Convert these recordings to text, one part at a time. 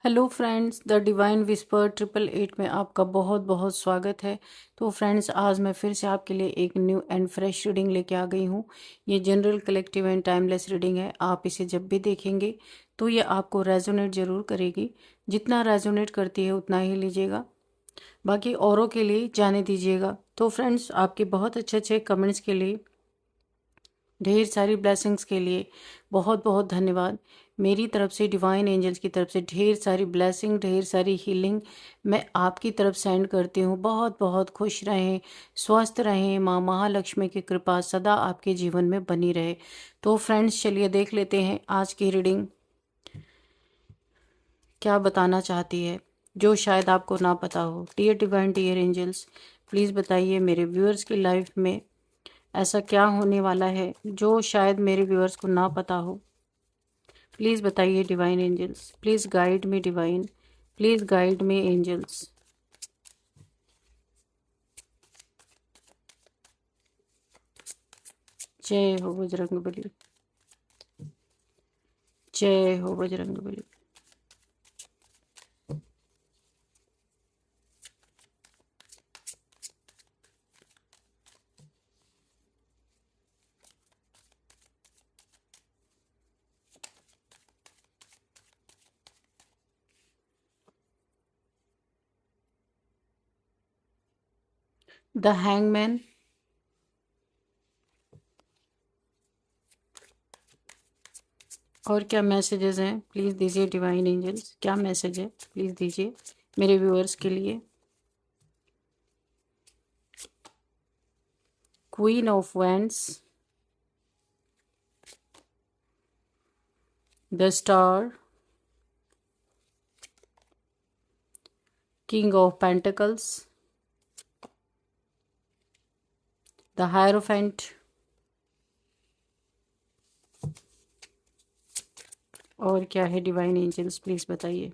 Hello friends, the divine whisper 888 में आपका बहुत बहुत स्वागत है। तो फ्रेंड्स, आज मैं फिर से आपके लिए एक न्यू एंड फ्रेश रीडिंग लेके आ गई हूँ। ये general, collective and timeless reading है। आप इसे जब भी देखेंगे तो ये आपको रेजोनेट ज़रूर करेगी। जितना रेजोनेट करती है उतना ही लीजिएगा, बाकी औरों के लिए जाने दीजिएगा। तो फ्रेंड्स, आपके बहुत अच्छे अच्छे कमेंट्स के लिए, ढेर सारी ब्लेसिंग्स के लिए बहुत बहुत धन्यवाद। मेरी तरफ से, डिवाइन एंजल्स की तरफ से ढेर सारी ब्लेसिंग, ढेर सारी हीलिंग मैं आपकी तरफ सेंड करती हूँ। बहुत बहुत खुश रहें, स्वस्थ रहें, माँ महालक्ष्मी की कृपा सदा आपके जीवन में बनी रहे। तो फ्रेंड्स, चलिए देख लेते हैं आज की रीडिंग क्या बताना चाहती है, जो शायद आपको ना पता हो। Dear divine, dear angels, please बताइए मेरे व्यूअर्स की लाइफ में ऐसा क्या होने वाला है जो शायद मेरे व्यूअर्स को ना पता हो। प्लीज़ बताइए divine angels, please guide me divine, please guide me angels. जय हो बजरंगबली, जय हो बजरंगबली। द हैंगमैन, और क्या मैसेजेस हैं प्लीज़ दीजिए डिवाइन एंजल्स। क्या मैसेज है प्लीज़ दीजिए मेरे व्यूअर्स के लिए। Queen of wands, the star, king of pentacles, the hierophant, और क्या है डिवाइन एंजल्स प्लीज़ बताइए।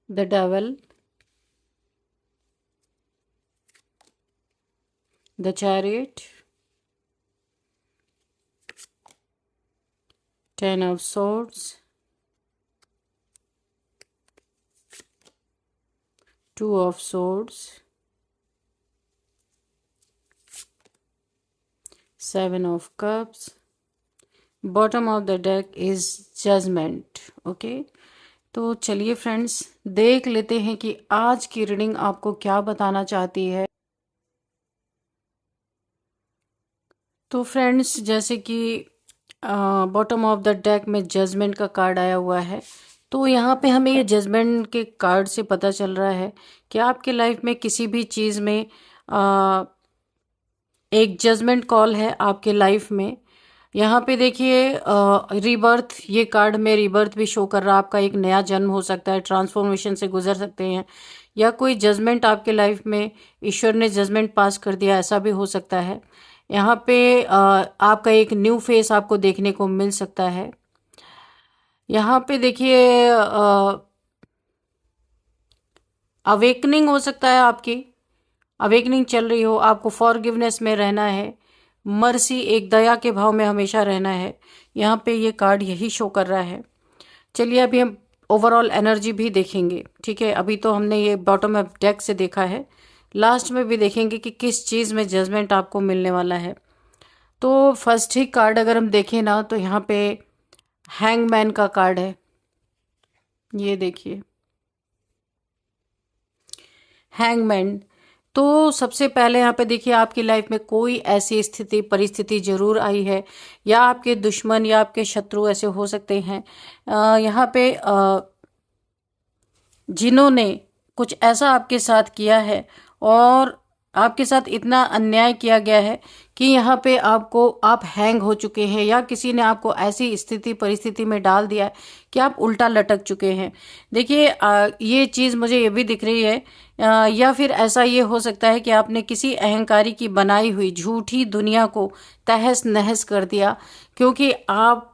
The devil, the chariot, 10 of swords, 2 of swords, 7 of cups, bottom of the deck is judgement. Okay, तो चलिए friends, देख लेते हैं कि आज की रीडिंग आपको क्या बताना चाहती है। तो फ्रेंड्स, जैसे कि बॉटम ऑफ द डेक में जजमेंट का कार्ड आया हुआ है, तो यहाँ पे हमें ये जजमेंट के कार्ड से पता चल रहा है कि आपके लाइफ में किसी भी चीज़ में एक जजमेंट कॉल है आपके लाइफ में। यहाँ पे देखिए, रीबर्थ, ये कार्ड में रीबर्थ भी शो कर रहा है। आपका एक नया जन्म हो सकता है, ट्रांसफॉर्मेशन से गुजर सकते हैं, या कोई जजमेंट आपके लाइफ में ईश्वर ने जजमेंट पास कर दिया, ऐसा भी हो सकता है। यहाँ पे आपका एक न्यू फेस आपको देखने को मिल सकता है। यहाँ पे देखिए, अवेकनिंग हो सकता है, आपकी अवेकनिंग चल रही हो, आपको फॉरगिवनेस में रहना है, मर्सी, एक दया के भाव में हमेशा रहना है। यहाँ पे ये कार्ड यही शो कर रहा है। चलिए अभी हम ओवरऑल एनर्जी भी देखेंगे, ठीक है। अभी तो हमने ये बॉटम ऑफ डेक से देखा है, लास्ट में भी देखेंगे कि किस चीज़ में जजमेंट आपको मिलने वाला है। तो फर्स्ट ही कार्ड अगर हम देखें ना, तो यहाँ पे हैंगमैन का कार्ड है। ये देखिए, हैंगमैन। तो सबसे पहले यहाँ पे देखिए, आपकी लाइफ में कोई ऐसी स्थिति, परिस्थिति जरूर आई है, या आपके दुश्मन या आपके शत्रु ऐसे हो सकते हैं यहाँ पे, जिन्होंने कुछ ऐसा आपके साथ किया है और आपके साथ इतना अन्याय किया गया है कि यहाँ पे आप हैंग हो चुके हैं, या किसी ने आपको ऐसी स्थिति परिस्थिति में डाल दिया है कि आप उल्टा लटक चुके हैं। देखिए, ये चीज़ मुझे ये भी दिख रही है, या फिर ऐसा ये हो सकता है कि आपने किसी अहंकारी की बनाई हुई झूठी दुनिया को तहस नहस कर दिया, क्योंकि आप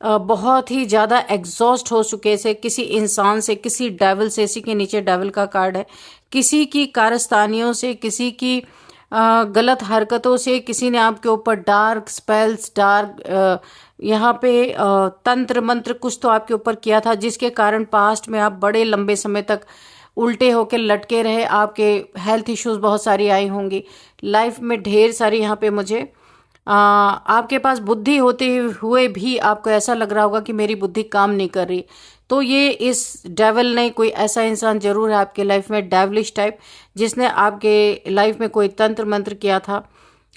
बहुत ही ज़्यादा एग्जॉस्ट हो चुके से किसी इंसान से, किसी डेविल से, इसी के नीचे डेविल का कार्ड है, किसी की कारस्तानियों से, किसी की गलत हरकतों से, किसी ने आपके ऊपर डार्क स्पेल्स, डार्क यहाँ पे तंत्र मंत्र कुछ तो आपके ऊपर किया था, जिसके कारण पास्ट में आप बड़े लंबे समय तक उल्टे होकर लटके रहे। आपके हेल्थ इश्यूज बहुत सारी आई होंगी लाइफ में, ढेर सारी। यहाँ पे मुझे आपके पास बुद्धि होते हुए भी आपको ऐसा लग रहा होगा कि मेरी बुद्धि काम नहीं कर रही। तो ये इस डेविल ने, कोई ऐसा इंसान जरूर है आपके लाइफ में, डेविलिश टाइप, जिसने आपके लाइफ में कोई तंत्र मंत्र किया था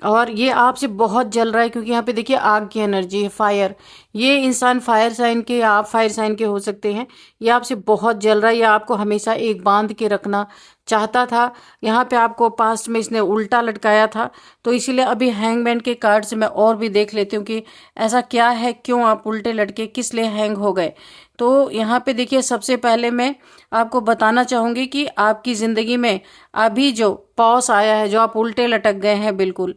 और ये आपसे बहुत जल रहा है। क्योंकि यहाँ पे देखिए आग की एनर्जी है, फायर। ये इंसान फायर साइन के, या आप फायर साइन के हो सकते हैं। ये आपसे बहुत जल रहा है, या आपको हमेशा एक बांध के रखना चाहता था। यहाँ पे आपको पास्ट में इसने उल्टा लटकाया था। तो इसीलिए अभी हैंगमैन के कार्ड से मैं और भी देख लेती हूँ कि ऐसा क्या है, क्यों आप उल्टे लटके, किस लिए हैंग हो गए। तो यहाँ पे देखिए सबसे पहले मैं आपको बताना चाहूंगी कि आपकी जिंदगी में अभी जो पॉस आया है, जो आप उल्टे लटक गए हैं, बिल्कुल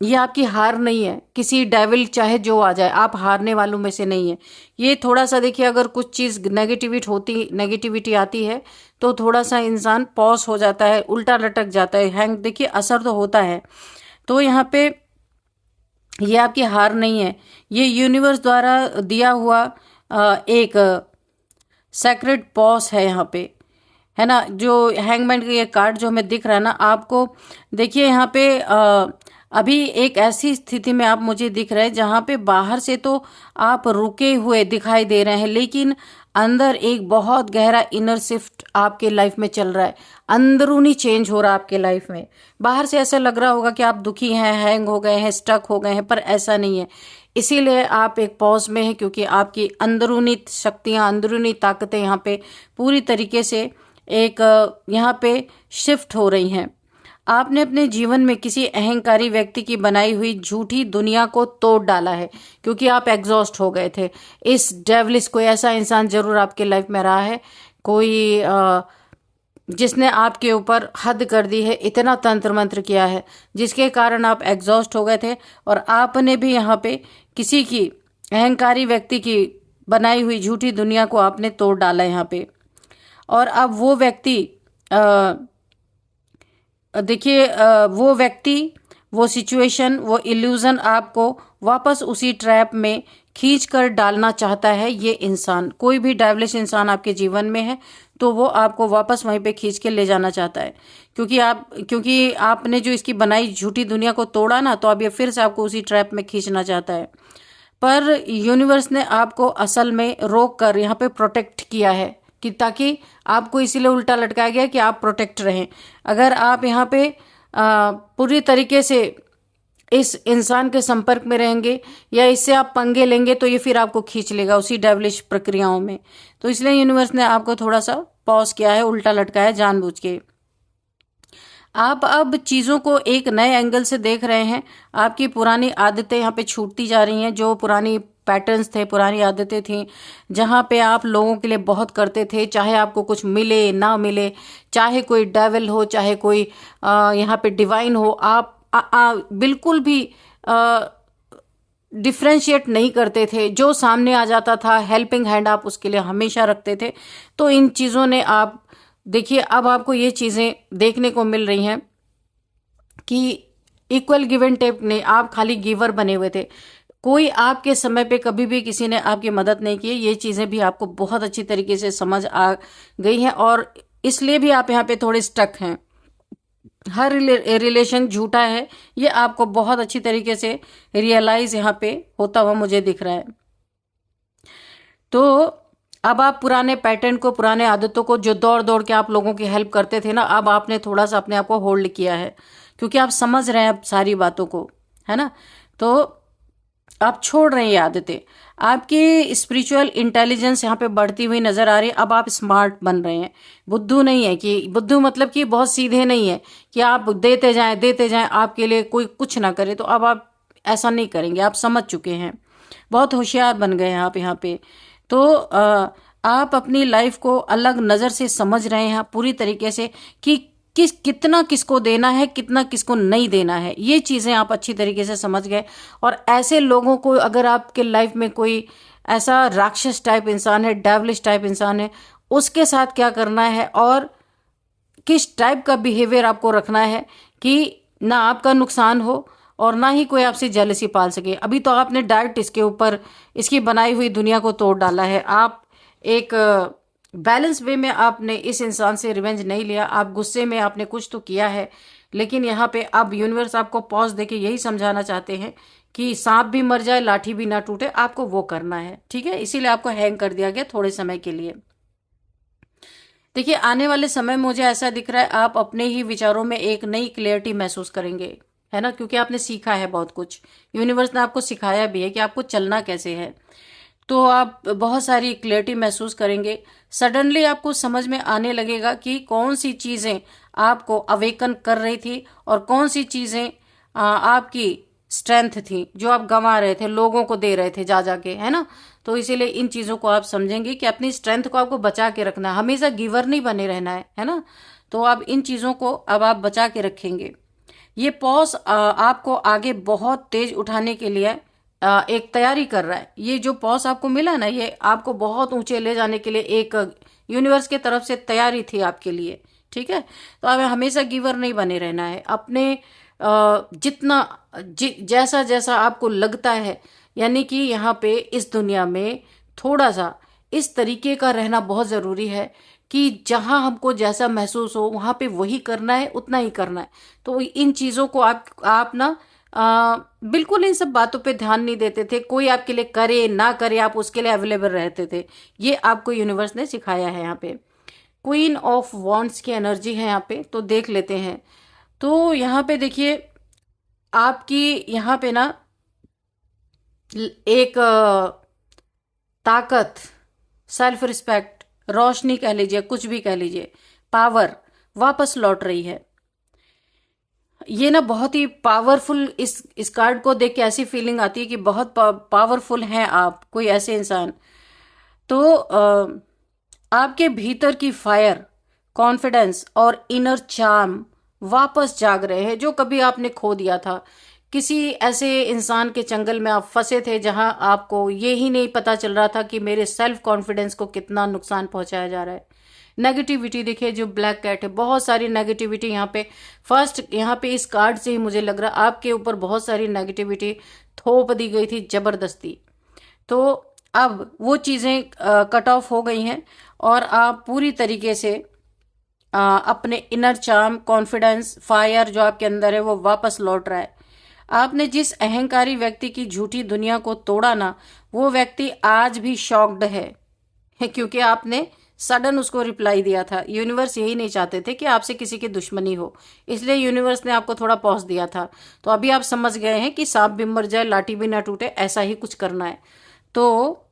ये आपकी हार नहीं है। किसी डेविल चाहे जो आ जाए, आप हारने वालों में से नहीं है। ये थोड़ा सा देखिए, अगर कुछ चीज़ नेगेटिविटी आती है तो थोड़ा सा इंसान पॉज हो जाता है, उल्टा लटक जाता है, हैंग। देखिए असर तो होता है। तो यहाँ पे ये आपकी हार नहीं है, ये यूनिवर्स द्वारा दिया हुआ एक सेक्रेट पॉस है यहाँ पे, है ना। जो हैंगमैन का ये कार्ड जो हमें दिख रहा है ना आपको, देखिए यहाँ पे अभी एक ऐसी स्थिति में आप मुझे दिख रहे हैं जहां पे बाहर से तो आप रुके हुए दिखाई दे रहे हैं, लेकिन अंदर एक बहुत गहरा इनर शिफ्ट आपके लाइफ में चल रहा है। अंदरूनी चेंज हो रहा है आपके लाइफ में। बाहर से ऐसा लग रहा होगा कि आप दुखी हैं, हैंग हो गए हैं, स्टक हो गए हैं, पर ऐसा नहीं है। इसीलिए आप एक पॉज में हैं, क्योंकि आपकी अंदरूनी शक्तियां, अंदरूनी ताकतें यहाँ पे पूरी तरीके से एक यहाँ पे शिफ्ट हो रही हैं। आपने अपने जीवन में किसी अहंकारी व्यक्ति की बनाई हुई झूठी दुनिया को तोड़ डाला है, क्योंकि आप एग्जॉस्ट हो गए थे। इस डेविलिस, कोई ऐसा इंसान जरूर आपके लाइफ में रहा है, कोई जिसने आपके ऊपर हद कर दी है, इतना तंत्र मंत्र किया है, जिसके कारण आप एग्जॉस्ट हो गए थे। और आपने भी यहाँ पे किसी की अहंकारी व्यक्ति की बनाई हुई झूठी दुनिया को आपने तोड़ डाला है यहाँ पे। और अब वो व्यक्ति देखिए वो व्यक्ति, वो सिचुएशन, वो इल्यूजन आपको वापस उसी ट्रैप में खींच कर डालना चाहता है। ये इंसान, कोई भी डेविलिश इंसान आपके जीवन में है तो वो आपको वापस वहीं पे खींच के ले जाना चाहता है, क्योंकि आपने जो इसकी बनाई झूठी दुनिया को तोड़ा ना, तो अब ये फिर से आपको उसी ट्रैप में खींचना चाहता है। पर यूनिवर्स ने आपको असल में रोक कर यहाँ पे प्रोटेक्ट किया है, कि ताकि आपको इसीलिए उल्टा लटकाया गया कि आप प्रोटेक्ट रहें। अगर आप यहाँ पे पूरी तरीके से इस इंसान के संपर्क में रहेंगे या इससे आप पंगे लेंगे, तो ये फिर आपको खींच लेगा उसी डेविलिश प्रक्रियाओं में। तो इसलिए यूनिवर्स ने आपको थोड़ा सा पॉज किया है, उल्टा लटकाया जानबूझ के। आप अब चीज़ों को एक नए एंगल से देख रहे हैं। आपकी पुरानी आदतें यहाँ पे छूटती जा रही हैं। जो पुरानी पैटर्न्स थे, पुरानी आदतें थी, जहाँ पे आप लोगों के लिए बहुत करते थे, चाहे आपको कुछ मिले ना मिले, चाहे कोई डेविल हो, चाहे कोई यहाँ पे डिवाइन हो, आप बिल्कुल भी डिफ्रेंशिएट नहीं करते थे। जो सामने आ जाता था, हेल्पिंग हैंड आप उसके लिए हमेशा रखते थे। तो इन चीज़ों ने, आप देखिए अब आपको ये चीज़ें देखने को मिल रही हैं कि इक्वल गिव एंड टेक नहीं, आप खाली गिवर बने हुए थे। कोई आपके समय पे कभी भी किसी ने आपकी मदद नहीं की। ये चीज़ें भी आपको बहुत अच्छी तरीके से समझ आ गई हैं, और इसलिए भी आप यहाँ पे थोड़े स्टक हैं। हर रिलेशन झूठा है, ये आपको बहुत अच्छी तरीके से रियलाइज यहाँ पे होता हुआ मुझे दिख रहा है। तो अब आप पुराने पैटर्न को, पुराने आदतों को, जो दौड़ दौड़ के आप लोगों की हेल्प करते थे ना, अब आपने थोड़ा सा अपने आप को होल्ड किया है, क्योंकि आप समझ रहे हैं अब सारी बातों को, है ना। तो आप छोड़ रहे हैं ये आदतें। आपकी स्पिरिचुअल इंटेलिजेंस यहाँ पे बढ़ती हुई नजर आ रही है। अब आप स्मार्ट बन रहे हैं। बुद्धू नहीं है, कि बुद्धू मतलब कि बहुत सीधे नहीं है कि आप देते जाएं आपके लिए कोई कुछ ना करे। तो अब आप ऐसा नहीं करेंगे, आप समझ चुके हैं, बहुत होशियार बन गए हैं आप यहाँ पे। तो आप अपनी लाइफ को अलग नज़र से समझ रहे हैं पूरी तरीके से, कि कितना किसको देना है, कितना किसको नहीं देना है, ये चीज़ें आप अच्छी तरीके से समझ गए। और ऐसे लोगों को अगर आपके लाइफ में कोई ऐसा राक्षस टाइप इंसान है, डेविलिश टाइप इंसान है, उसके साथ क्या करना है और किस टाइप का बिहेवियर आपको रखना है कि ना आपका नुकसान हो और ना ही कोई आपसे जेलसी पाल सके। अभी तो आपने डायरेक्ट इसके ऊपर इसकी बनाई हुई दुनिया को तोड़ डाला है। आप एक बैलेंस वे में आपने इस इंसान से रिवेंज नहीं लिया, आप गुस्से में आपने कुछ तो किया है, लेकिन यहाँ पे अब यूनिवर्स आपको पॉज देके यही समझाना चाहते हैं कि सांप भी मर जाए लाठी भी ना टूटे, आपको वो करना है। ठीक है, इसीलिए आपको हैंग कर दिया गया थोड़े समय के लिए। देखिए आने वाले समय में मुझे ऐसा दिख रहा है आप अपने ही विचारों में एक नई क्लियरिटी महसूस करेंगे, है ना, क्योंकि आपने सीखा है बहुत कुछ, यूनिवर्स ने आपको सिखाया भी है कि आपको चलना कैसे है। तो आप बहुत सारी क्लियरिटी महसूस करेंगे। सडनली आपको समझ में आने लगेगा कि कौन सी चीज़ें आपको अवेकन कर रही थी और कौन सी चीज़ें आपकी स्ट्रेंथ थी जो आप गंवा रहे थे, लोगों को दे रहे थे जा जाके, है ना। तो इसीलिए इन चीज़ों को आप समझेंगे कि अपनी स्ट्रेंथ को आपको बचा के रखना है, हमेशा गिवर नहीं बने रहना है ना। तो आप इन चीज़ों को अब आप बचा के रखेंगे। ये पॉज आपको आगे बहुत तेज उठाने के लिए एक तैयारी कर रहा है। ये जो पॉज आपको मिला ना, ये आपको बहुत ऊंचे ले जाने के लिए एक यूनिवर्स की तरफ से तैयारी थी आपके लिए। ठीक है, तो हमें हमेशा गिवर नहीं बने रहना है। अपने जितना जैसा जैसा आपको लगता है, यानी कि यहाँ पे इस दुनिया में थोड़ा सा इस तरीके का रहना बहुत ज़रूरी है कि जहां हमको जैसा महसूस हो वहां पे वही करना है, उतना ही करना है। तो इन चीज़ों को आप ना बिल्कुल इन सब बातों पे ध्यान नहीं देते थे। कोई आपके लिए करे ना करे, आप उसके लिए अवेलेबल रहते थे। ये आपको यूनिवर्स ने सिखाया है। यहाँ पे क्वीन ऑफ वॉन्ड्स की एनर्जी है यहाँ पे, तो देख लेते हैं। तो यहाँ पे देखिए आपकी यहाँ पे ना एक ताकत, सेल्फ रिस्पेक्ट, रोशनी कह लीजिए, कुछ भी कह लीजिए, पावर वापस लौट रही है। ये ना बहुत ही पावरफुल, इस कार्ड को देख के ऐसी फीलिंग आती है कि बहुत पावरफुल हैं आप, कोई ऐसे इंसान। तो आपके भीतर की फायर, कॉन्फिडेंस और इनर चार्म वापस जाग रहे हैं जो कभी आपने खो दिया था। किसी ऐसे इंसान के चंगल में आप फंसे थे जहां आपको ये ही नहीं पता चल रहा था कि मेरे सेल्फ कॉन्फिडेंस को कितना नुकसान पहुंचाया जा रहा है। नेगेटिविटी देखिए, जो ब्लैक कैट है, बहुत सारी नेगेटिविटी यहाँ पे। फर्स्ट यहाँ पे इस कार्ड से ही मुझे लग रहा आपके ऊपर बहुत सारी नेगेटिविटी थोप दी गई थी जबरदस्ती। तो अब वो चीज़ें कट ऑफ हो गई हैं और आप पूरी तरीके से अपने इनर चार्म, कॉन्फिडेंस, फायर जो आपके अंदर है वो वापस लौट रहा है। आपने जिस अहंकारी व्यक्ति की झूठी दुनिया को तोड़ा ना, वो व्यक्ति आज भी शॉक्ड है क्योंकि आपने सडन उसको रिप्लाई दिया था। यूनिवर्स यही नहीं चाहते थे कि आपसे किसी की दुश्मनी हो, इसलिए यूनिवर्स ने आपको थोड़ा पॉज दिया था। तो अभी आप समझ गए हैं कि सांप भी मर जाए लाठी भी ना टूटे, ऐसा ही कुछ करना है। तो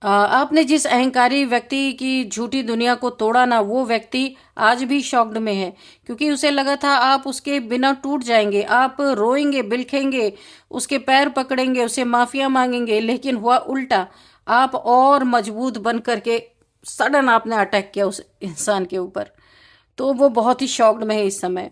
आपने जिस अहंकारी व्यक्ति की झूठी दुनिया को तोड़ा ना, वो व्यक्ति आज भी शॉक्ड में है क्योंकि उसे लगा था आप उसके बिना टूट जाएंगे, आप रोएंगे, बिलखेंगे, उसके पैर पकड़ेंगे, उसे माफिया मांगेंगे, लेकिन हुआ उल्टा। आप और मजबूत बन करके सडन आपने अटैक किया उस इंसान के ऊपर। तो वो बहुत ही शॉक्ड में है इस समय।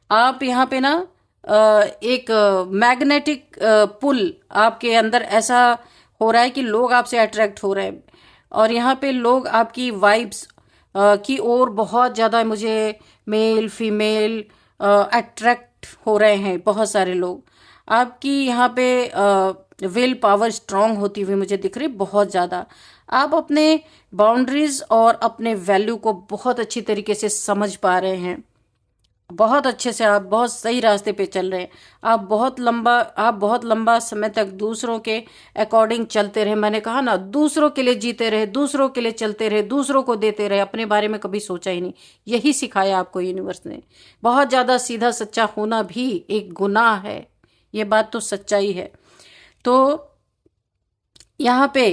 आप यहाँ पे ना एक मैग्नेटिक पुल आपके अंदर ऐसा हो रहा है कि लोग आपसे अट्रैक्ट हो रहे हैं और यहाँ पे लोग आपकी वाइब्स की ओर बहुत ज़्यादा, मुझे मेल फीमेल अट्रैक्ट हो रहे हैं। बहुत सारे लोग आपकी यहाँ पे विल पावर स्ट्रांग होती हुई मुझे दिख रही बहुत ज़्यादा। आप अपने बाउंड्रीज और अपने वैल्यू को बहुत अच्छी तरीके से समझ पा रहे हैं। बहुत अच्छे से आप बहुत सही रास्ते पे चल रहे हैं। आप बहुत लंबा समय तक दूसरों के अकॉर्डिंग चलते रहे। मैंने कहा ना, दूसरों के लिए जीते रहे, दूसरों के लिए चलते रहे, दूसरों को देते रहे, अपने बारे में कभी सोचा ही नहीं। यही सिखाया आपको यूनिवर्स ने। बहुत ज़्यादा सीधा सच्चा होना भी एक गुनाह है, ये बात तो सच्चाई है। तो यहाँ पे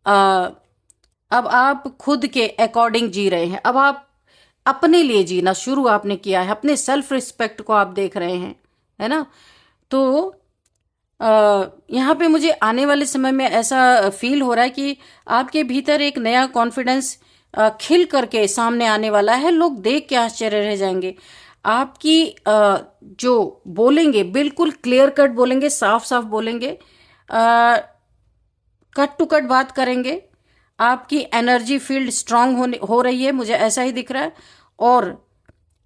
अब आप खुद के अकॉर्डिंग जी रहे हैं। अब आप अपने लिए जीना शुरू आपने किया है, अपने सेल्फ रिस्पेक्ट को आप देख रहे हैं, है ना। तो यहाँ पे मुझे आने वाले समय में ऐसा फील हो रहा है कि आपके भीतर एक नया कॉन्फिडेंस खिल करके सामने आने वाला है। लोग देख के आश्चर्य रह जाएंगे। आपकी जो बोलेंगे बिल्कुल क्लियर कट बोलेंगे, साफ साफ बोलेंगे, कट टू कट बात करेंगे। आपकी एनर्जी फील्ड स्ट्रांग हो रही है, मुझे ऐसा ही दिख रहा है। और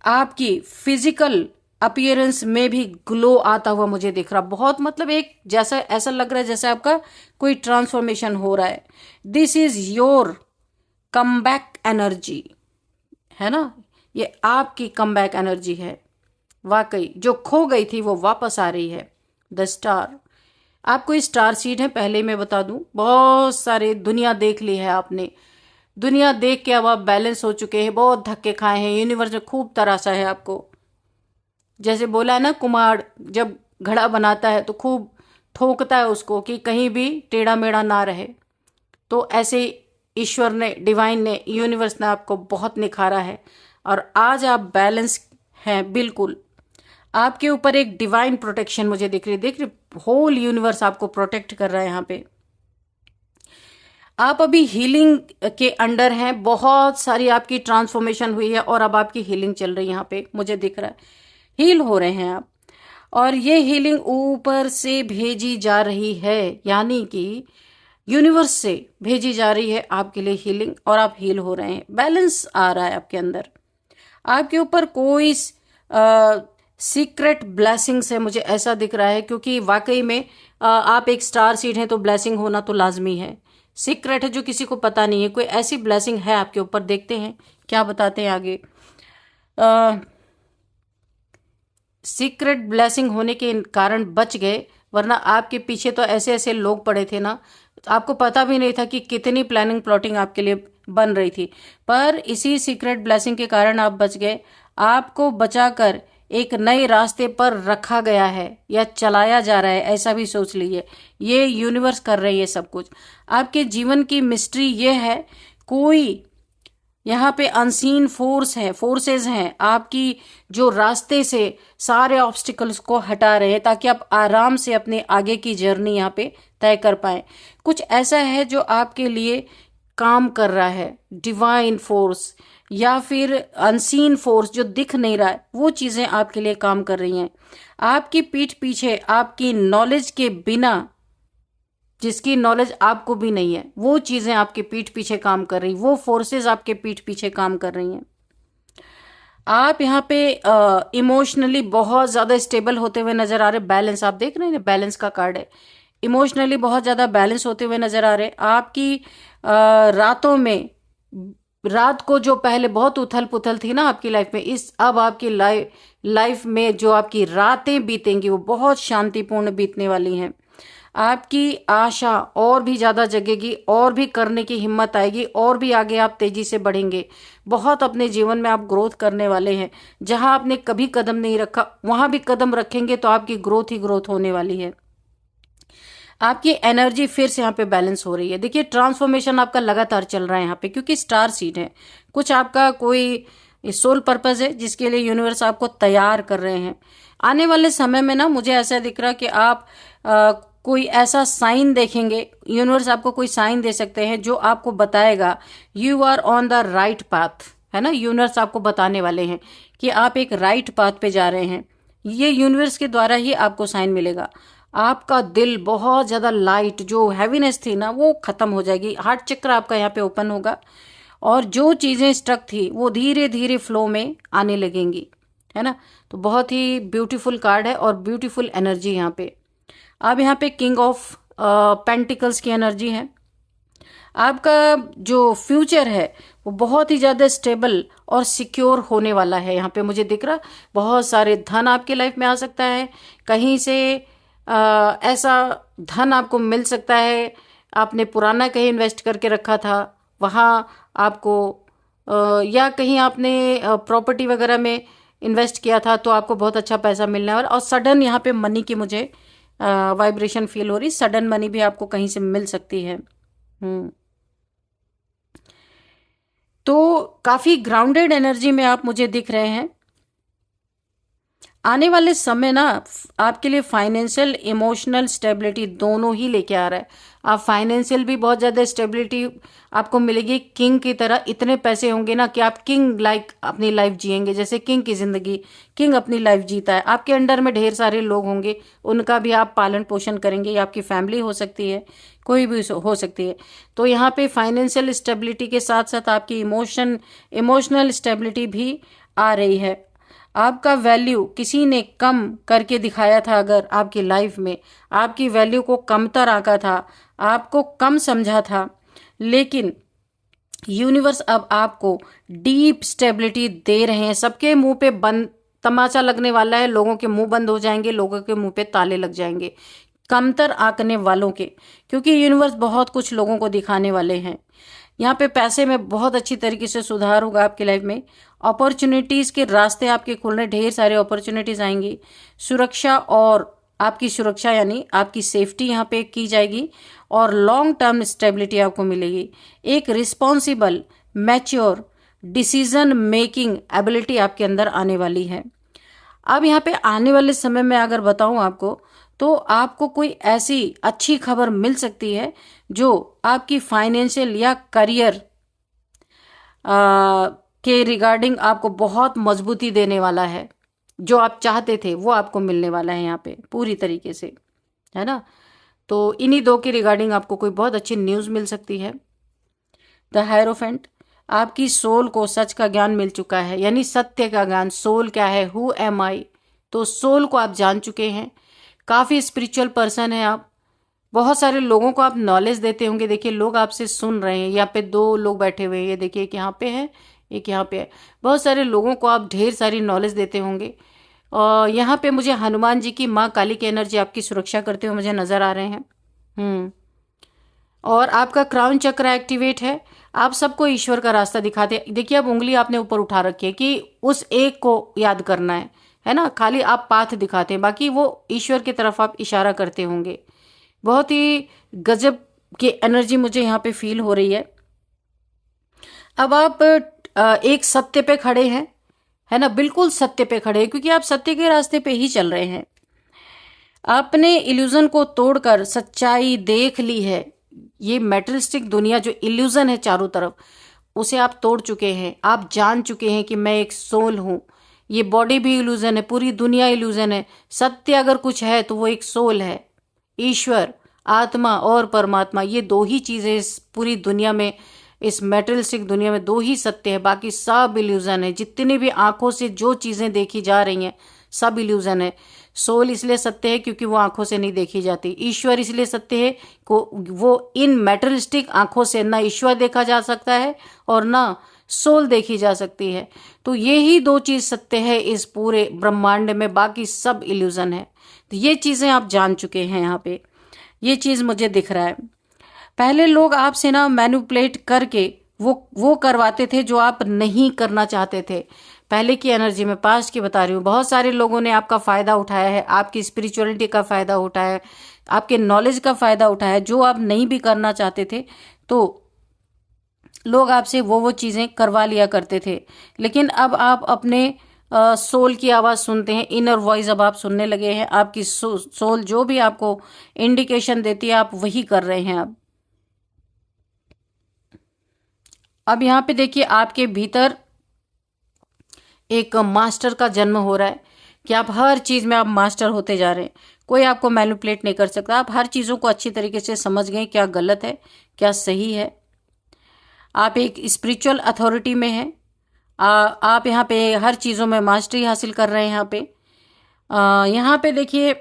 आपकी फिजिकल अपीयरेंस में भी ग्लो आता हुआ मुझे दिख रहा, बहुत मतलब एक जैसा ऐसा लग रहा है जैसे आपका कोई ट्रांसफॉर्मेशन हो रहा है। This is your comeback energy, है ना, ये आपकी कमबैक एनर्जी है। वाकई जो खो गई थी वो वापस आ रही है। द स्टार, आपको स्टार सीड है, पहले मैं बता दूं, बहुत सारे दुनिया देख ली है आपने, दुनिया देख के अब आप बैलेंस हो चुके हैं, बहुत धक्के खाए हैं, यूनिवर्स ने खूब तराशा है आपको। जैसे बोला है ना, कुम्हार जब घड़ा बनाता है तो खूब ठोकता है उसको कि कहीं भी टेढ़ा मेढ़ा ना रहे। तो ऐसे ईश्वर ने, डिवाइन ने, यूनिवर्स ने आपको बहुत निखारा है और आज आप बैलेंस हैं बिल्कुल। आपके ऊपर एक डिवाइन प्रोटेक्शन मुझे दिख रही, देख रही, होल यूनिवर्स आपको प्रोटेक्ट कर रहा है यहाँ पे। आप अभी हीलिंग के अंडर हैं, बहुत सारी आपकी ट्रांसफॉर्मेशन हुई है और अब आपकी हीलिंग चल रही है यहाँ पे, मुझे दिख रहा है, हील हो रहे हैं आप। और ये हीलिंग ऊपर से भेजी जा रही है, यानी कि यूनिवर्स से भेजी जा रही है आपके लिए हीलिंग, और आप हील हो रहे हैं, बैलेंस आ रहा है आपके अंदर। आपके ऊपर कोई सीक्रेट ब्लेसिंग्स है, मुझे ऐसा दिख रहा है, क्योंकि वाकई में आप एक स्टार सीड हैं तो ब्लेसिंग होना तो लाजमी है। सीक्रेट है जो किसी को पता नहीं है, कोई ऐसी ब्लेसिंग है आपके ऊपर, देखते हैं क्या बताते हैं आगे। सीक्रेट ब्लेसिंग होने के कारण बच गए, वरना आपके पीछे तो ऐसे ऐसे लोग पड़े थे ना, आपको पता भी नहीं था कि कितनी प्लानिंग प्लॉटिंग आपके लिए बन रही थी। पर इसी सीक्रेट ब्लेसिंग के कारण आप बच गए। आपको बचाकर एक नए रास्ते पर रखा गया है या चलाया जा रहा है, ऐसा भी सोच लीजिए। ये यूनिवर्स कर रही है सब कुछ। आपके जीवन की मिस्ट्री ये है, कोई यहाँ पे अनसीन फोर्सेस हैं आपकी, जो रास्ते से सारे ऑब्स्टिकल्स को हटा रहे हैं ताकि आप आराम से अपने आगे की जर्नी यहाँ पे तय कर पाए। कुछ ऐसा है जो आपके लिए काम कर रहा है, डिवाइन फोर्स या फिर अनसीन फोर्स जो दिख नहीं रहा है, वो चीजें आपके लिए काम कर रही हैं। आपकी पीठ पीछे आपकी नॉलेज के बिना, जिसकी नॉलेज आपको भी नहीं है, वो चीजें आपके पीठ पीछे काम कर रही, वो फोर्सेस आपके पीठ पीछे काम कर रही हैं। आप यहाँ पे इमोशनली बहुत ज्यादा स्टेबल होते हुए नजर आ रहे, बैलेंस आप देख रहे हैं, बैलेंस का कार्ड है। इमोशनली बहुत ज्यादा बैलेंस होते हुए नजर आ रहे। आपकी रातों में, रात को जो पहले बहुत उथल पुथल थी ना आपकी लाइफ में, इस अब आपकी लाइफ में जो आपकी रातें बीतेंगी वो बहुत शांतिपूर्ण बीतने वाली हैं। आपकी आशा और भी ज्यादा जगेगी, और भी करने की हिम्मत आएगी, और भी आगे आप तेजी से बढ़ेंगे। बहुत अपने जीवन में आप ग्रोथ करने वाले हैं। जहां आपने कभी कदम नहीं रखा वहां भी कदम रखेंगे तो आपकी ग्रोथ ही ग्रोथ होने वाली है। आपकी एनर्जी फिर से यहाँ पे बैलेंस हो रही है। देखिए ट्रांसफॉर्मेशन आपका लगातार चल रहा है यहाँ पे, क्योंकि स्टार सीड है। कुछ आपका कोई सोल पर्पज है जिसके लिए यूनिवर्स आपको तैयार कर रहे हैं। आने वाले समय में ना मुझे ऐसा दिख रहा कि आप कोई ऐसा साइन देखेंगे, यूनिवर्स आपको कोई साइन दे सकते हैं जो आपको बताएगा you are on the right path, है ना। यूनिवर्स आपको बताने वाले हैं कि आप एक राइट पाथ पे जा रहे हैं। ये यूनिवर्स के द्वारा ही आपको साइन मिलेगा। आपका दिल बहुत ज्यादा लाइट, जो हैवीनेस थी ना वो खत्म हो जाएगी। हार्ट चक्र आपका यहाँ पे ओपन होगा और जो चीजें स्टक थी वो धीरे धीरे फ्लो में आने लगेंगी, है ना। तो बहुत ही ब्यूटीफुल कार्ड है और ब्यूटीफुल एनर्जी यहाँ पे। अब यहाँ पे किंग ऑफ पेंटिकल्स की एनर्जी है। आपका जो फ्यूचर है वो बहुत ही ज्यादा स्टेबल और सिक्योर होने वाला है। यहाँ पे मुझे दिख रहा बहुत सारे धन आपके लाइफ में आ सकता है। कहीं से ऐसा धन आपको मिल सकता है, आपने पुराना कहीं इन्वेस्ट करके रखा था वहाँ आपको, या कहीं आपने प्रॉपर्टी वगैरह में इन्वेस्ट किया था तो आपको बहुत अच्छा पैसा मिलने वाला। और सडन यहाँ पे मनी की मुझे वाइब्रेशन फील हो रही, सडन मनी भी आपको कहीं से मिल सकती है। तो काफी ग्राउंडेड एनर्जी में आप मुझे दिख रहे हैं। आने वाले समय ना आपके लिए फाइनेंशियल इमोशनल स्टेबिलिटी दोनों ही लेके आ रहा है। आप फाइनेंशियल भी बहुत ज़्यादा स्टेबिलिटी आपको मिलेगी, किंग की तरह इतने पैसे होंगे ना कि आप किंग लाइक अपनी लाइफ जिएंगे, जैसे किंग की ज़िंदगी, किंग अपनी लाइफ जीता है। आपके अंडर में ढेर सारे लोग होंगे, उनका भी आप पालन पोषण करेंगे, या आपकी फैमिली हो सकती है, कोई भी हो सकती है। तो यहाँ पे फाइनेंशियल स्टेबिलिटी के साथ साथ आपकी इमोशनल स्टेबिलिटी भी आ रही है। आपका वैल्यू किसी ने कम करके दिखाया था, अगर आपकी लाइफ में आपकी वैल्यू को कमतर आंका था, आपको कम समझा था, लेकिन यूनिवर्स अब आपको डीप स्टेबिलिटी दे रहे हैं। सबके मुंह पे बंद तमाचा लगने वाला है, लोगों के मुंह बंद हो जाएंगे, लोगों के मुंह पे ताले लग जाएंगे, कमतर आंकने वालों के, क्योंकि यूनिवर्स बहुत कुछ लोगों को दिखाने वाले हैं। यहाँ पे पैसे में बहुत अच्छी तरीके से सुधार होगा आपकी लाइफ में। अपॉर्चुनिटीज के रास्ते आपके खुलने, ढेर सारे अपॉर्चुनिटीज आएंगी। सुरक्षा और आपकी सुरक्षा यानी आपकी सेफ्टी यहाँ पे की जाएगी, और लॉन्ग टर्म स्टेबिलिटी आपको मिलेगी। एक responsible, mature decision making ability आपके अंदर आने वाली है। अब यहाँ पे आने वाले समय में अगर बताऊं आपको, तो आपको कोई ऐसी अच्छी खबर मिल सकती है जो आपकी फाइनेंशियल या करियर के रिगार्डिंग आपको बहुत मजबूती देने वाला है। जो आप चाहते थे वो आपको मिलने वाला है यहाँ पे पूरी तरीके से, है ना। तो इन्हीं दो के रिगार्डिंग आपको कोई बहुत अच्छी न्यूज़ मिल सकती है। द हायरोफेंट, आपकी सोल को सच का ज्ञान मिल चुका है, यानी सत्य का ज्ञान। सोल क्या है, हु एम आई, तो सोल को आप जान चुके हैं। काफ़ी स्पिरिचुअल पर्सन है आप, बहुत सारे लोगों को आप नॉलेज देते होंगे। देखिए लोग आपसे सुन रहे हैं, यहाँ पे 2 लोग बैठे हुए हैं, ये देखिए एक यहाँ पे है, एक यहाँ पे है। बहुत सारे लोगों को आप ढेर सारी नॉलेज देते होंगे। और यहाँ पे मुझे हनुमान जी की, माँ काली की एनर्जी आपकी सुरक्षा करते हुए मुझे नजर आ रहे हैं। और आपका क्राउन चक्र एक्टिवेट है। आप सबको ईश्वर का रास्ता दिखाते हैं। देखिए अब उंगली आपने ऊपर उठा रखी है कि उस एक को याद करना है ना। खाली आप पाथ दिखाते हैं, बाकी वो ईश्वर की तरफ आप इशारा करते होंगे। बहुत ही गजब की एनर्जी मुझे यहाँ पे फील हो रही है। अब आप एक सत्य पे खड़े हैं, है ना, बिल्कुल सत्य पे खड़े हैं, क्योंकि आप सत्य के रास्ते पे ही चल रहे हैं। आपने इल्यूजन को तोड़कर सच्चाई देख ली है। ये मेटरिस्टिक दुनिया जो इल्यूजन है चारों तरफ, उसे आप तोड़ चुके हैं। आप जान चुके हैं कि मैं एक सोल हूं। ये बॉडी भी इल्यूजन है, पूरी दुनिया इल्यूजन है। सत्य अगर कुछ है तो वो एक सोल है। ईश्वर, आत्मा और परमात्मा, ये 2 ही चीजें इस पूरी दुनिया में, इस मेटरिस्टिक दुनिया में 2 ही सत्य है, बाकी सब इल्यूजन है। जितनी भी आंखों से जो चीजें देखी जा रही हैं सब इल्यूजन है। सोल इसलिए सत्य है क्योंकि वो आंखों से नहीं देखी जाती। ईश्वर इसलिए सत्य है को वो इन मेटरिस्टिक आंखों से ना ईश्वर देखा जा सकता है और ना सोल देखी जा सकती है। तो ये ही 2 चीज सत्य है इस पूरे ब्रह्मांड में, बाकी सब इल्यूजन है। तो ये चीजें आप जान चुके हैं। यहाँ पे ये चीज मुझे दिख रहा है। पहले लोग आपसे ना मैनिपुलेट करके वो करवाते थे जो आप नहीं करना चाहते थे। पहले की एनर्जी में, पास्ट की बता रही हूँ, बहुत सारे लोगों ने आपका फायदा उठाया है, आपकी स्पिरिचुअलिटी का फायदा उठाया है, आपके नॉलेज का फायदा उठाया है, जो आप नहीं भी करना चाहते थे। तो लोग आपसे वो चीजें करवा लिया करते थे। लेकिन अब आप अपने सोल की आवाज सुनते हैं, इनर वॉइस अब आप सुनने लगे हैं। आपकी सोल जो भी आपको इंडिकेशन देती है आप वही कर रहे हैं। अब यहाँ पे देखिए आपके भीतर एक मास्टर का जन्म हो रहा है कि आप हर चीज में आप मास्टर होते जा रहे हैं। कोई आपको मैनिपुलेट नहीं कर सकता। आप हर चीजों को अच्छी तरीके से समझ गए, क्या गलत है क्या सही है। आप एक स्पिरिचुअल अथॉरिटी में हैं। आप यहाँ पे हर चीजों में मास्टरी हासिल कर रहे हैं। यहाँ पे देखिए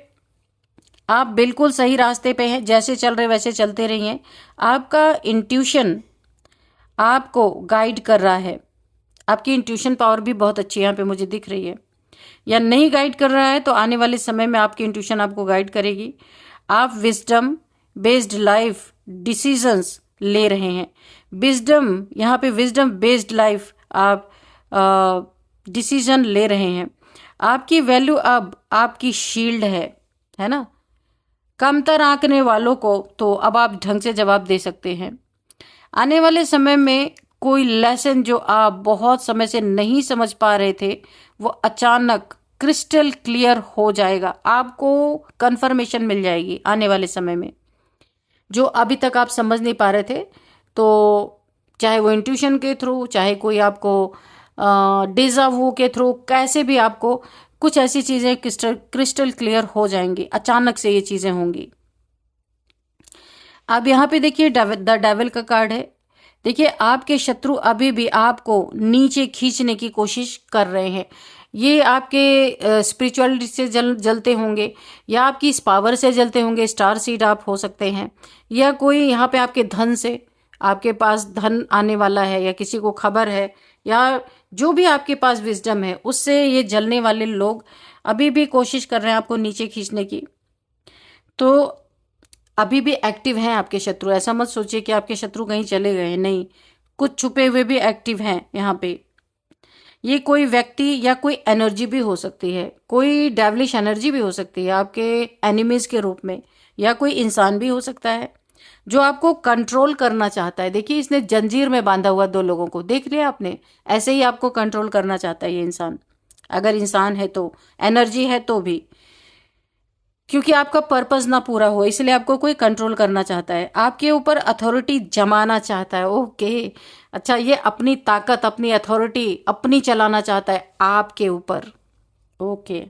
आप बिल्कुल सही रास्ते पे हैं। जैसे चल रहे वैसे चलते रहिए। आपका इंट्यूशन आपको गाइड कर रहा है। आपकी इंट्यूशन पावर भी बहुत अच्छी यहाँ पे मुझे दिख रही है। या नहीं गाइड कर रहा है तो आने वाले समय में आपकी इंट्यूशन आपको गाइड करेगी। आप विजडम बेस्ड लाइफ डिसीजंस ले रहे हैं। विजडम, यहाँ पे विजडम बेस्ड लाइफ आप डिसीजन ले रहे हैं। आपकी वैल्यू अब आपकी शील्ड है ना। कमतर आंकने वालों को तो अब आप ढंग से जवाब दे सकते हैं। आने वाले समय में कोई लेसन जो आप बहुत समय से नहीं समझ पा रहे थे वो अचानक क्रिस्टल क्लियर हो जाएगा, आपको कंफर्मेशन मिल जाएगी आने वाले समय में। जो अभी तक आप समझ नहीं पा रहे थे, तो चाहे वो इंट्यूशन के थ्रू, चाहे कोई आपको डेजा वू के थ्रू, कैसे भी आपको कुछ ऐसी चीजें क्रिस्टल क्रिस्टल क्लियर हो जाएंगी, अचानक से ये चीजें होंगी। अब यहाँ पे देखिए द डेविल का कार्ड है। देखिए आपके शत्रु अभी भी आपको नीचे खींचने की कोशिश कर रहे हैं। ये आपके स्पिरिचुअलिटी से जलते होंगे, या आपकी इस पावर से जलते होंगे। स्टार सीड आप हो सकते हैं, या कोई यहाँ पे आपके धन से, आपके पास धन आने वाला है, या किसी को खबर है, या जो भी आपके पास विजडम है, उससे ये जलने वाले लोग अभी भी कोशिश कर रहे हैं आपको नीचे खींचने की। तो अभी भी एक्टिव हैं आपके शत्रु। ऐसा मत सोचिए कि आपके शत्रु कहीं चले गए, नहीं, कुछ छुपे हुए भी एक्टिव हैं यहाँ पे। ये कोई व्यक्ति या कोई एनर्जी भी हो सकती है, कोई डेविलिश एनर्जी भी हो सकती है आपके एनिमीज के रूप में, या कोई इंसान भी हो सकता है जो आपको कंट्रोल करना चाहता है। देखिए इसने जंजीर में बांधा हुआ 2 लोगों को, देख लिया आपने, ऐसे ही आपको कंट्रोल करना चाहता है ये इंसान। अगर इंसान है तो, एनर्जी है तो भी, क्योंकि आपका पर्पस ना पूरा हो इसलिए आपको कोई कंट्रोल करना चाहता है, आपके ऊपर अथॉरिटी जमाना चाहता है। ओके, अच्छा, ये अपनी ताकत, अपनी अथॉरिटी अपनी चलाना चाहता है आपके ऊपर। ओके,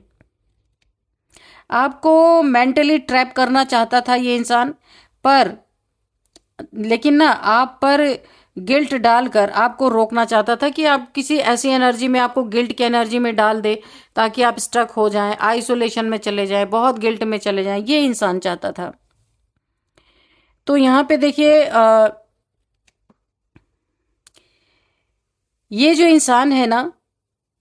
आपको मेंटली ट्रैप करना चाहता था ये इंसान, पर लेकिन ना आप पर गिल्ट डालकर आपको रोकना चाहता था कि आप किसी ऐसी एनर्जी में, आपको गिल्ट की एनर्जी में डाल दे ताकि आप स्टक हो जाएं, आइसोलेशन में चले जाएं, बहुत गिल्ट में चले जाएं, ये इंसान चाहता था। तो यहाँ पे देखिए ये जो इंसान है ना,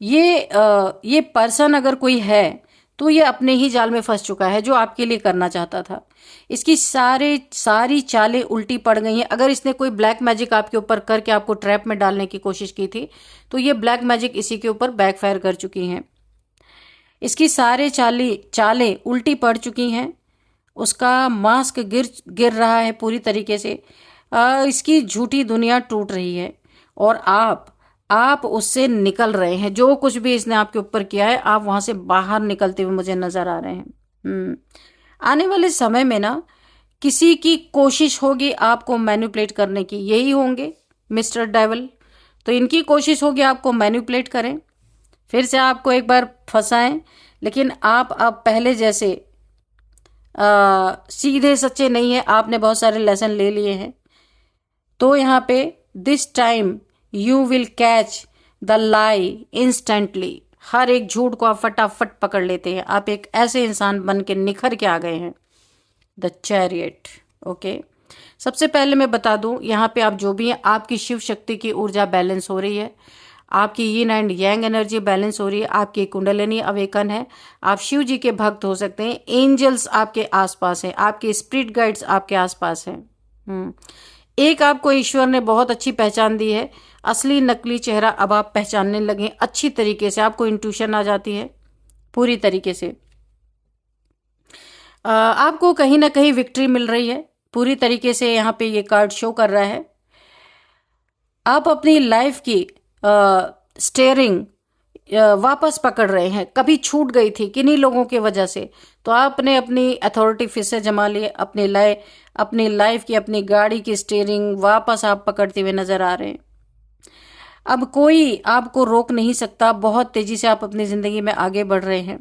ये पर्सन अगर कोई है तो ये अपने ही जाल में फंस चुका है जो आपके लिए करना चाहता था। इसकी सारी चालें उल्टी पड़ गई हैं। अगर इसने कोई ब्लैक मैजिक आपके ऊपर करके आपको ट्रैप में डालने की कोशिश की थी, तो ये ब्लैक मैजिक इसी के ऊपर बैकफायर कर चुकी हैं। इसकी सारे चालें उल्टी पड़ चुकी हैं। उसका मास्क गिर रहा है पूरी तरीके से। इसकी झूठी दुनिया टूट रही है, और आप उससे निकल रहे हैं। जो कुछ भी इसने आपके ऊपर किया है, आप वहां से बाहर निकलते हुए मुझे नजर आ रहे हैं। आने वाले समय में ना किसी की कोशिश होगी आपको मैनिपुलेट करने की, यही होंगे मिस्टर डेविल। तो इनकी कोशिश होगी आपको मैनिपुलेट करें, फिर से आपको एक बार फंसाएं, लेकिन आप अब पहले जैसे सीधे सच्चे नहीं है। आपने बहुत सारे लेसन ले लिए हैं। तो यहाँ पे this time you will catch the lie instantly. हर एक झूठ को आप फटाफट पकड़ लेते हैं। आप एक ऐसे इंसान बन के निखर के आ गए हैं। The chariot. ओके, सबसे पहले मैं बता दूं, यहाँ पे आप जो भी हैं, आपकी शिव शक्ति की ऊर्जा बैलेंस हो रही है, आपकी yin and yang energy balance हो रही है, आपकी कुंडलिनी अवेकन है, आप शिव जी के भक्त हो सकते हैं, एंजल्स आपके आसपास हैं, आपके स्पिरिट गाइड्स आपके आसपास हैं। एक आपको ईश्वर ने बहुत अच्छी पहचान दी है। असली नकली चेहरा अब आप पहचानने लगे अच्छी तरीके से। आपको इंट्यूशन आ जाती है पूरी तरीके से। आपको कहीं ना कहीं विक्ट्री मिल रही है पूरी तरीके से। यहाँ पे ये कार्ड शो कर रहा है आप अपनी लाइफ की स्टेयरिंग वापस पकड़ रहे हैं। कभी छूट गई थी किन्हीं लोगों की वजह से, तो आपने अपनी अथॉरिटी फिर से जमा ली। अपनी लाइफ की, अपनी गाड़ी की स्टीयरिंग वापस आप पकड़ते हुए नजर आ रहे हैं। अब कोई आपको रोक नहीं सकता। बहुत तेजी से आप अपनी जिंदगी में आगे बढ़ रहे हैं।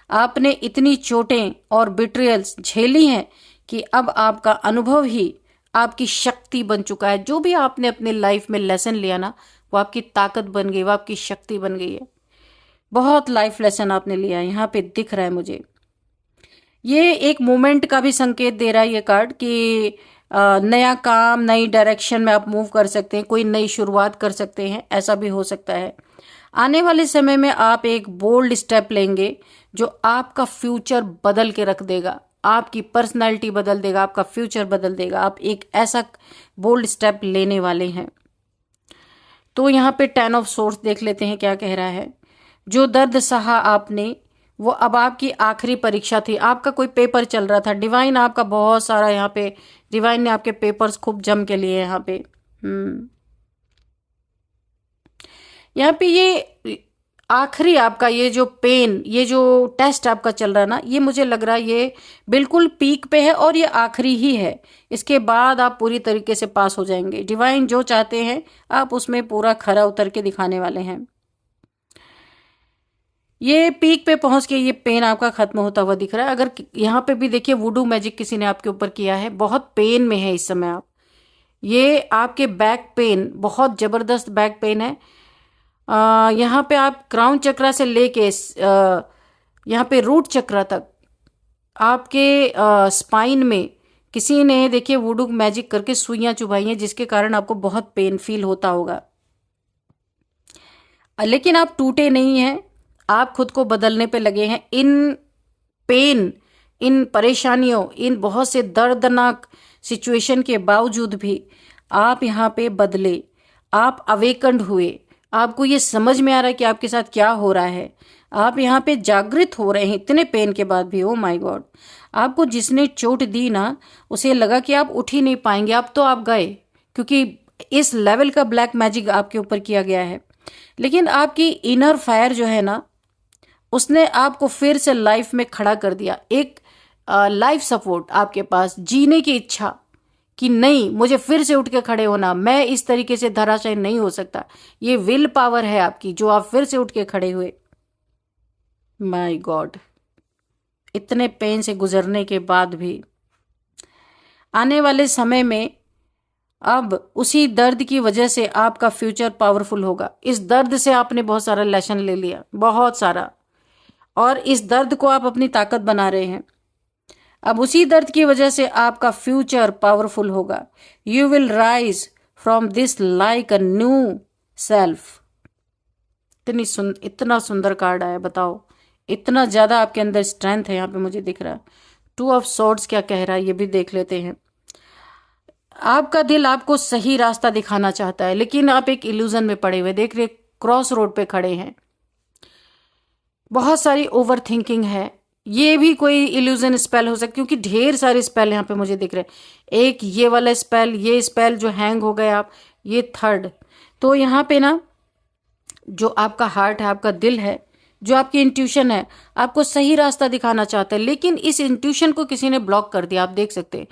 आपने इतनी चोटें और बिट्रियल्स झेली हैं कि अब आपका अनुभव ही आपकी शक्ति बन चुका है। जो भी आपने अपनी लाइफ में लेसन लिया ना, वो आपकी ताकत बन गई, वो आपकी शक्ति बन गई है। बहुत लाइफ लेसन आपने लिया है, यहाँ पे दिख रहा है मुझे। ये एक मोमेंट का भी संकेत दे रहा है ये कार्ड कि नया काम, नई डायरेक्शन में आप मूव कर सकते हैं, कोई नई शुरुआत कर सकते हैं, ऐसा भी हो सकता है। आने वाले समय में आप एक बोल्ड स्टेप लेंगे जो आपका फ्यूचर बदल के रख देगा, आपकी पर्सनालिटी बदल देगा, आपका फ्यूचर बदल देगा। आप एक ऐसा बोल्ड स्टेप लेने वाले हैं। तो यहाँ पे 10 ऑफ सोर्स देख लेते हैं क्या कह रहा है। जो दर्द सहा आपने, वो अब आपकी आखिरी परीक्षा थी। आपका कोई पेपर चल रहा था, डिवाइन आपका बहुत सारा, यहाँ पे डिवाइन ने आपके पेपर्स खूब जम के लिए यहाँ पे। यहाँ पे ये आखिरी आपका ये जो पेन, ये जो टेस्ट आपका चल रहा है ना, ये मुझे लग रहा है ये बिल्कुल पीक पे है और ये आखिरी ही है। इसके बाद आप पूरी तरीके से पास हो जाएंगे। डिवाइन जो चाहते हैं आप उसमें पूरा खरा उतर के दिखाने वाले हैं। ये पीक पे पहुंच के ये पेन आपका खत्म होता हुआ दिख रहा है। अगर यहाँ पे भी देखिए वुडू मैजिक किसी ने आपके ऊपर किया है, बहुत पेन में है इस समय आप। ये आपके बैक पेन, बहुत जबरदस्त बैक पेन है। यहाँ पे आप क्राउन चक्रा से लेके यहाँ पे रूट चक्रा तक आपके स्पाइन में किसी ने देखिए वुडू मैजिक करके सुइयां चुभाई हैं, जिसके कारण आपको बहुत पेन फील होता होगा। लेकिन आप टूटे नहीं हैं, आप खुद को बदलने पे लगे हैं। इन पेन, इन परेशानियों, इन बहुत से दर्दनाक सिचुएशन के बावजूद भी आप यहाँ पे बदले, आप अवेकंड हुए। आपको ये समझ में आ रहा है कि आपके साथ क्या हो रहा है। आप यहाँ पे जागृत हो रहे हैं इतने पेन के बाद भी। ओ माय गॉड, आपको जिसने चोट दी ना, उसे लगा कि आप उठ ही नहीं पाएंगे। अब तो आप गए, क्योंकि इस लेवल का ब्लैक मैजिक आपके ऊपर किया गया है। लेकिन आपकी इनर फायर जो है ना, उसने आपको फिर से लाइफ में खड़ा कर दिया। एक लाइफ सपोर्ट आपके पास, जीने की इच्छा कि नहीं, मुझे फिर से उठ के खड़े होना, मैं इस तरीके से धराशायी नहीं हो सकता। ये विल पावर है आपकी, जो आप फिर से उठ के खड़े हुए। माय गॉड, इतने पेन से गुजरने के बाद भी आने वाले समय में अब उसी दर्द की वजह से आपका फ्यूचर पावरफुल होगा। इस दर्द से आपने बहुत सारा लेसन ले लिया, बहुत सारा, और इस दर्द को आप अपनी ताकत बना रहे हैं। अब उसी दर्द की वजह से आपका फ्यूचर पावरफुल होगा। You will rise from this like a new self. इतना सुंदर कार्ड आया, बताओ, इतना ज्यादा आपके अंदर स्ट्रेंथ है यहाँ पे मुझे दिख रहा है। 2 ऑफ सॉर्ड्स क्या कह रहा है ये भी देख लेते हैं। आपका दिल आपको सही रास्ता दिखाना चाहता है, लेकिन आप एक इल्यूजन में पड़े हुए, देख रहे, क्रॉस रोड पे खड़े हैं। बहुत सारी ओवर थिंकिंग है। ये भी कोई इल्यूजन स्पेल हो सकता, क्योंकि ढेर सारे स्पेल यहाँ पे मुझे दिख रहे हैं। एक ये वाला स्पेल, ये स्पेल जो हैंग हो गए आप, ये थर्ड। तो यहाँ पे ना जो आपका हार्ट है, आपका दिल है, जो आपकी इंट्यूशन है, आपको सही रास्ता दिखाना चाहता है, लेकिन इस इंट्यूशन को किसी ने ब्लॉक कर दिया। आप देख सकते हैं,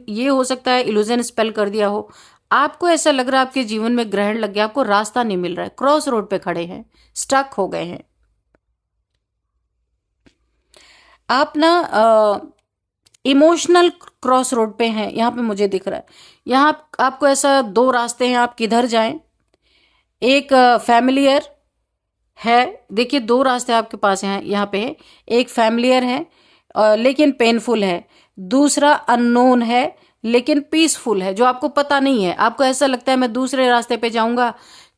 ये हो सकता है इल्यूजन स्पेल कर दिया हो। आपको ऐसा लग रहा है आपके जीवन में ग्रहण लग गया, आपको रास्ता नहीं मिल रहा है, क्रॉस रोड पे खड़े हैं, स्टक हो गए हैं आप ना। इमोशनल क्रॉस रोड पे हैं यहाँ पे मुझे दिख रहा है। यहाँ आपको ऐसा 2 रास्ते हैं, आप किधर जाएं। एक फैमिलियर है, देखिए 2 रास्ते आपके पास हैं यहाँ पे है। एक फैमिलियर है लेकिन पेनफुल है, दूसरा अननोन है लेकिन पीसफुल है, जो आपको पता नहीं है। आपको ऐसा लगता है मैं दूसरे रास्ते पे जाऊंगा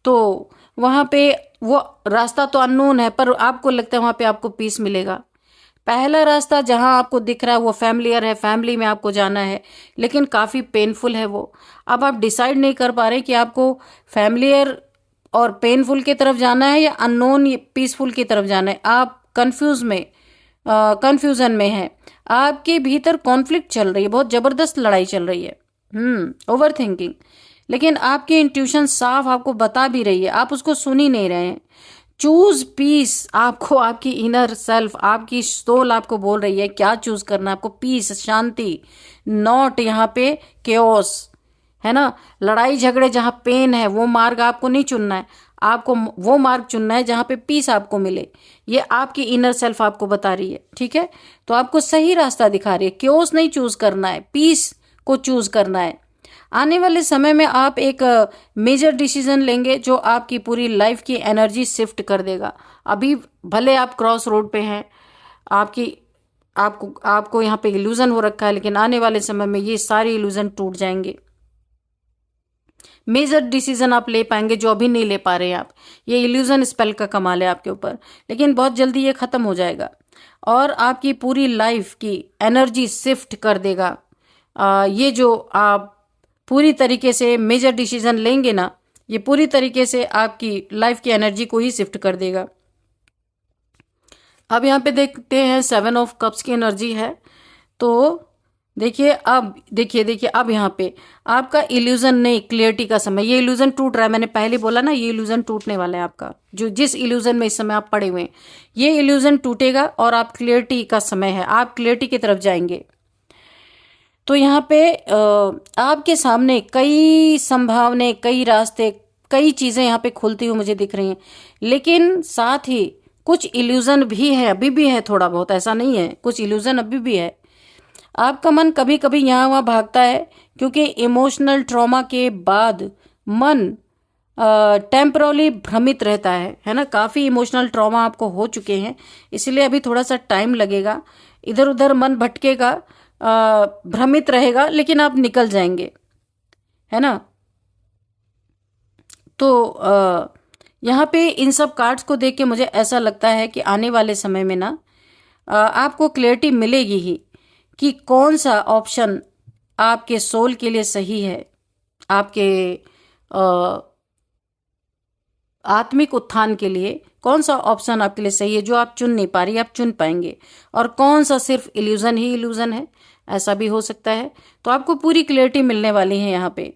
तो वहां पे वो रास्ता तो अननोन है, पर आपको लगता है वहां पे आपको पीस मिलेगा। पहला रास्ता जहां आपको दिख रहा है वो फैमिलियर है, फैमिली में आपको जाना है, लेकिन काफी पेनफुल है वो। अब आप डिसाइड नहीं कर पा रहे कि आपको फैमिलियर और पेनफुल की तरफ जाना है या अननोन पीसफुल की तरफ जाना है। आप कंफ्यूजन में है। आपके भीतर कॉन्फ्लिक्ट चल रही है, बहुत जबरदस्त लड़ाई चल रही है, ओवर थिंकिंग। लेकिन आपकी इंट्यूशन साफ आपको बता भी रही है, आप उसको सुन ही नहीं रहे हैं। Choose peace. आपको आपकी इनर सेल्फ, आपकी सोल आपको बोल रही है क्या चूज करना है आपको। पीस, शांति, नॉट यहाँ पे केओस, है ना। लड़ाई झगड़े जहां पेन है वो मार्ग आपको नहीं चुनना है, आपको वो मार्ग चुनना है जहां पे पीस आपको मिले। ये आपकी इनर सेल्फ आपको बता रही है, ठीक है। तो आपको सही रास्ता दिखा रही है। केओस नहीं चूज करना है, पीस को चूज करना है। आने वाले समय में आप एक मेजर डिसीजन लेंगे जो आपकी पूरी लाइफ की एनर्जी शिफ्ट कर देगा। अभी भले आप क्रॉस रोड पे हैं, आपको यहाँ पे इल्यूजन हो रखा है, लेकिन आने वाले समय में ये सारे इल्यूजन टूट जाएंगे। मेजर डिसीजन आप ले पाएंगे जो अभी नहीं ले पा रहे हैं आप। ये इल्यूजन स्पेल का कमाल है आपके ऊपर, लेकिन बहुत जल्दी ये खत्म हो जाएगा और आपकी पूरी लाइफ की एनर्जी शिफ्ट कर देगा। ये जो आप पूरी तरीके से मेजर डिसीजन लेंगे ना, ये पूरी तरीके से आपकी लाइफ की एनर्जी को ही शिफ्ट कर देगा। अब यहाँ पे देखते हैं 7 ऑफ कप्स की एनर्जी है। तो देखिए अब, देखिए अब यहाँ पे आपका इल्यूजन नहीं, क्लियरिटी का समय। ये इल्यूजन टूट रहा है, मैंने पहले बोला ना, ये इल्यूजन टूटने वाला है आपका। जो जिस इल्यूजन में इस समय आप पड़े हुए हैं, ये इल्यूजन टूटेगा और आप क्लियरिटी का समय है, आप क्लियरिटी की तरफ जाएंगे। तो यहाँ पे आपके सामने कई संभावनाएं, कई रास्ते, कई चीजें यहाँ पे खुलती हुई मुझे दिख रही हैं। लेकिन साथ ही कुछ इल्यूजन भी है, अभी भी है, थोड़ा बहुत, ऐसा नहीं है, कुछ इल्यूजन अभी भी है। आपका मन कभी कभी यहाँ वहाँ भागता है, क्योंकि इमोशनल ट्रॉमा के बाद मन टेम्परली भ्रमित रहता है ना। काफ़ी इमोशनल ट्रॉमा आपको हो चुके हैं, इसलिए अभी थोड़ा सा टाइम लगेगा, इधर उधर मन भटकेगा, भ्रमित रहेगा, लेकिन आप निकल जाएंगे, है ना। तो यहाँ पे इन सब कार्ड्स को देख के मुझे ऐसा लगता है कि आने वाले समय में ना आपको क्लियरिटी मिलेगी ही कि कौन सा ऑप्शन आपके सोल के लिए सही है, आपके आत्मिक उत्थान के लिए कौन सा ऑप्शन आपके लिए सही है, जो आप चुन नहीं पा रही, आप चुन पाएंगे। और कौन सा सिर्फ इल्यूजन ही इल्यूजन है, ऐसा भी हो सकता है। तो आपको पूरी क्लियरिटी मिलने वाली है यहाँ पे।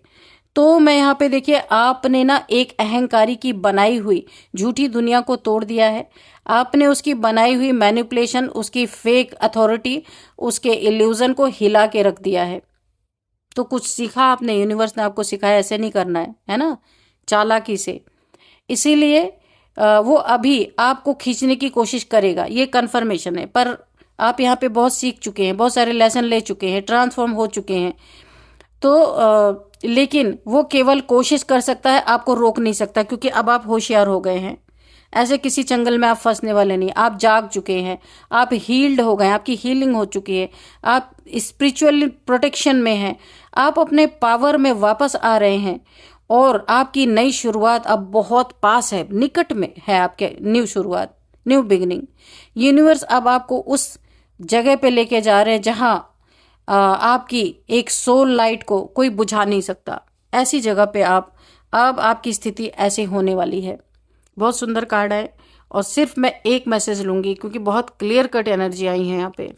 तो मैं यहाँ पे देखिए, आपने ना एक अहंकारी की बनाई हुई झूठी दुनिया को तोड़ दिया है। आपने उसकी बनाई हुई मैनिपुलेशन, उसकी फेक अथॉरिटी, उसके इल्यूजन को हिला के रख दिया है। तो कुछ सीखा आपने, यूनिवर्स ने आपको सिखाया ऐसे नहीं करना है ना, चालाकी से। इसीलिए वो अभी आपको खींचने की कोशिश करेगा, ये कन्फर्मेशन है। पर आप यहाँ पे बहुत सीख चुके हैं, बहुत सारे लेसन ले चुके हैं, ट्रांसफॉर्म हो चुके हैं। तो लेकिन वो केवल कोशिश कर सकता है, आपको रोक नहीं सकता, क्योंकि अब आप होशियार हो गए हैं। ऐसे किसी चंगल में आप फंसने वाले नहीं, आप जाग चुके हैं, आप हील्ड हो गए, आपकी हीलिंग हो चुकी है, आप स्पिरिचुअल प्रोटेक्शन में हैं, आप अपने पावर में वापस आ रहे हैं। और आपकी नई शुरुआत अब बहुत पास है, निकट में है आपके न्यू शुरुआत, न्यू बिगिनिंग। यूनिवर्स अब आपको उस जगह पे लेके जा रहे हैं जहां आपकी एक सोल लाइट को कोई बुझा नहीं सकता। ऐसी जगह पे अब आपकी स्थिति ऐसे होने वाली है। बहुत सुंदर कार्ड है। और सिर्फ मैं एक मैसेज लूंगी, क्योंकि बहुत क्लियर कट एनर्जी आई है यहाँ पे।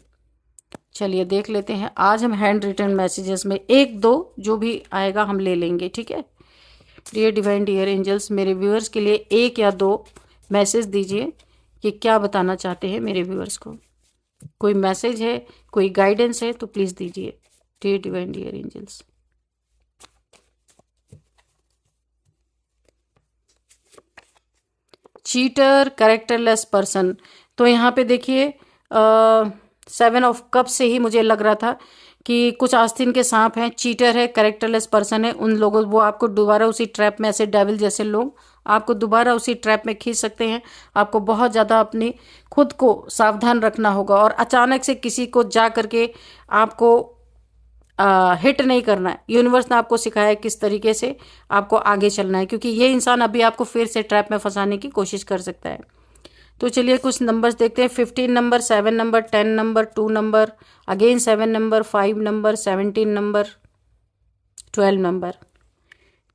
चलिए देख लेते हैं। आज हम हैंड रिटन मैसेजेस में एक दो जो भी आएगा हम ले लेंगे, ठीक है। डियर डिवाइन, डियर एंजल्स, मेरे व्यूअर्स के लिए एक या दो मैसेज दीजिए कि क्या बताना चाहते हैं मेरे व्यूअर्स को। कोई मैसेज है, कोई गाइडेंस है तो प्लीज दीजिए। Dear divine, dear angels. Cheater, characterless person. तो यहाँ पे देखिए 7 ऑफ कप से ही मुझे लग रहा था कि कुछ आस्तीन के सांप हैं, चीटर है, कैरेक्टरलेस पर्सन है। उन लोगों, वो आपको दोबारा उसी ट्रैप में, ऐसे डेविल जैसे लोग आपको दोबारा उसी ट्रैप में खींच सकते हैं। आपको बहुत ज़्यादा अपनी खुद को सावधान रखना होगा, और अचानक से किसी को जा करके आपको हिट नहीं करना है। यूनिवर्स ने आपको सिखाया है किस तरीके से आपको आगे चलना है, क्योंकि ये इंसान अभी आपको फिर से ट्रैप में फंसाने की कोशिश कर सकता है। तो चलिए कुछ नंबर्स देखते हैं। 15 number, 7 number, 10 number, 2 number, again 7 number, 5 number, 17 number, 12 number.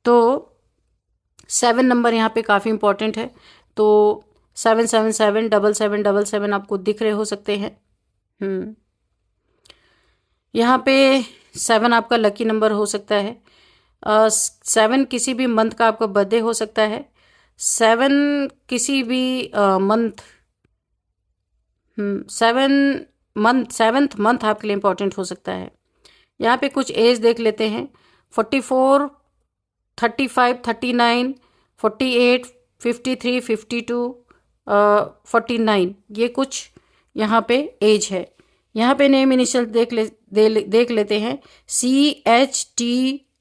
तो 7 नंबर यहाँ पे काफ़ी इंपॉर्टेंट है। तो 777, 7777 आपको दिख रहे हो सकते हैं। यहाँ पे 7 आपका लकी नंबर हो सकता है। 7 किसी भी मंथ का आपका बर्थडे हो सकता है। 7 किसी भी मंथ, 7th मंथ आपके लिए इंपॉर्टेंट हो सकता है। यहाँ पे कुछ एज देख लेते हैं। 44, 35, 39, 48, 53, 52, 49, ये कुछ यहाँ पे एज है। यहाँ पे नेम इनिशियल देख लेते हैं। CHTRASLPNOV।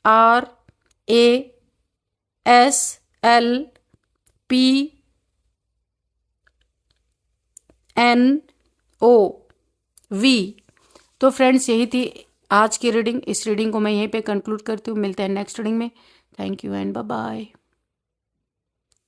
तो फ्रेंड्स, यही थी आज की रीडिंग। इस रीडिंग को मैं यहीं पे कंक्लूड करती हूँ। मिलते हैं नेक्स्ट रीडिंग में। Thank you and bye bye.